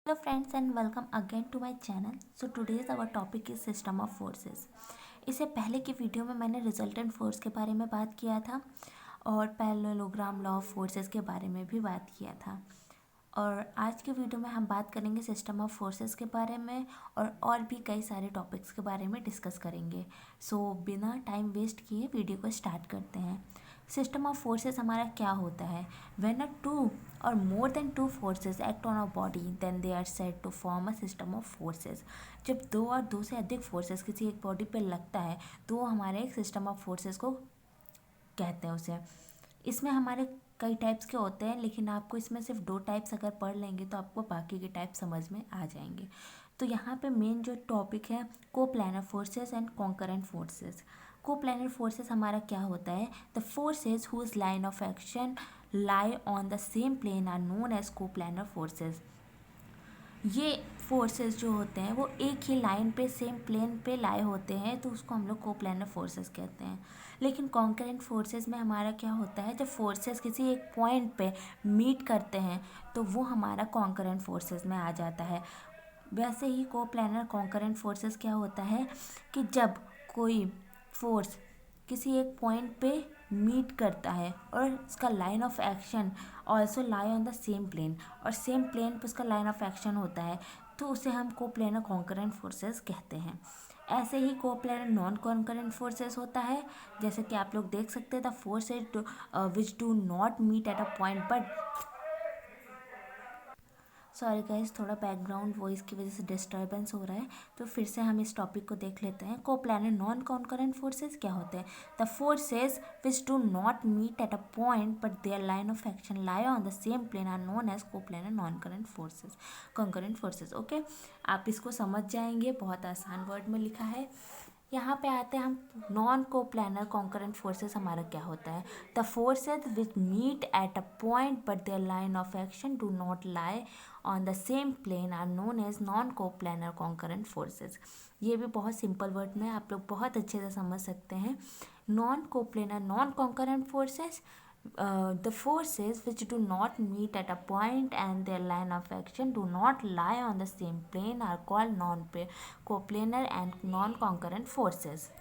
Hello friends and welcome again to my channel. So today's our topic is system of forces. इससे पहले की video में मैंने resultant force के बारे में बात किया था और पैरेललोग्राम लॉ ऑफ फोर्सेस के बारे में भी बात किया था। और आज के वीडियो में हम बात करेंगे सिस्टम ऑफ फोर्सेस के बारे में और भी कई सारे टॉपिक्स के बारे में डिस्कस करेंगे। सो बिना टाइम वेस्ट किए वीडियो को स्टार्ट करते हैं। सिस्टम ऑफ फोर्सेस हमारा क्या होता है? When a two or more than two forces act on a body then they are said to form a system of forces. जब दो और दो से अधिक फोर्सेस किसी एक बॉडी पे लगता है तो वो हमारे एक सिस्टम ऑफ फोर्सेस को कहते हैं उसे। इसमें हमारे कई टाइप्स के होते हैं, लेकिन आपको इसमें सिर्फ दो टाइप्स अगर पढ़ लेंगे तो आपको बाकी के टाइप समझ में आ जाएंगे। तो यहाँ पे मेन जो टॉपिक है coplanar forces and concurrent forces. Coplanar forces हमारा क्या होता है? The forces whose line of action lie on the same plane are known as coplanar forces. ये फोर्सेस जो होते हैं वो एक ही लाइन पे सेम प्लेन पे लाए होते हैं, तो उसको हम लोग कोप्लानर फोर्सेस कहते हैं। लेकिन कॉन्करेंट फोर्सेस में हमारा क्या होता है? जब फोर्सेस किसी एक पॉइंट पे मीट करते हैं तो वो हमारा कॉन्करेंट फोर्सेस में आ जाता है। वैसे ही कोप्लानर कॉन्करेंट फोर्सेस क्या होता है कि जब कोई फोर्स किसी एक पॉइंट पे मीट करता है और उसका line of action also lie on the same plane और सेम प्लेन पे उसका लाइन ऑफ एक्शन होता है, तो उसे हम कोप्लानर कॉन्करेंट फोर्सेस कहते हैं। ऐसे ही कोप्लानर नॉन कॉन्करेंट फोर्सेस होता है, जैसे कि आप लोग देख सकते हैं the forces which do not meet at a point but sorry guys, थोड़ा बैकग्राउंड वॉइस की वजह से डिस्टर्बेंस हो रहा है, तो फिर से हम इस टॉपिक को देख लेते हैं। कोप्लानर नॉन कॉन्करेंट फोर्सेस क्या होते हैं? The forces which do not meet at a point but their line of action lie on the same plane are known as coplanar non current forces concurrent forces. Okay, आप इसको समझ जाएंगे, बहुत आसान word में लिखा है। यहाँ पे आते हैं हम नॉन कोप्लानर कॉन्करेंट फोर्सेस हमारा क्या होता है? The forces which meet at a point but their line of action do not lie on the same plane are known as non coplanar concurrent forces. ये भी बहुत सिंपल वर्ड में आप लोग बहुत अच्छे से समझ सकते हैं। Non coplanar non concurrent forces, the forces which do not meet at a point and their line of action do not lie on the same plane are called non-coplanar and non-concurrent forces.